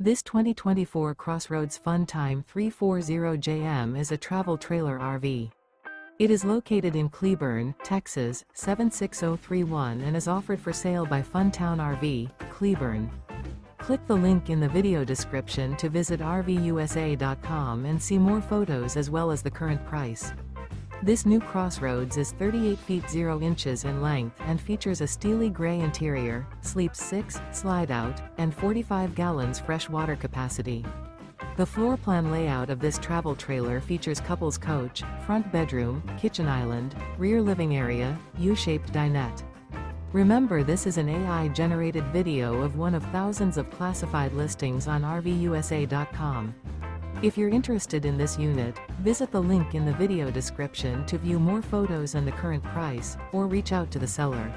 This 2024 CrossRoads Fun Time 340JM is a travel trailer RV. It is located in Cleburne, Texas, 76031 and is offered for sale by Funtown RV, Cleburne. Click the link in the video description to visit RVUSA.com and see more photos as well as the current price. This new CrossRoads is 38 feet 0 inches in length and features a steely gray interior, sleeps 6, slide-out, and 45 gallons fresh water capacity. The floor plan layout of this travel trailer features couples coach, front bedroom, kitchen island, rear living area, U-shaped dinette. Remember, this is an AI-generated video of one of thousands of classified listings on RVUSA.com. If you're interested in this unit, visit the link in the video description to view more photos and the current price, or reach out to the seller.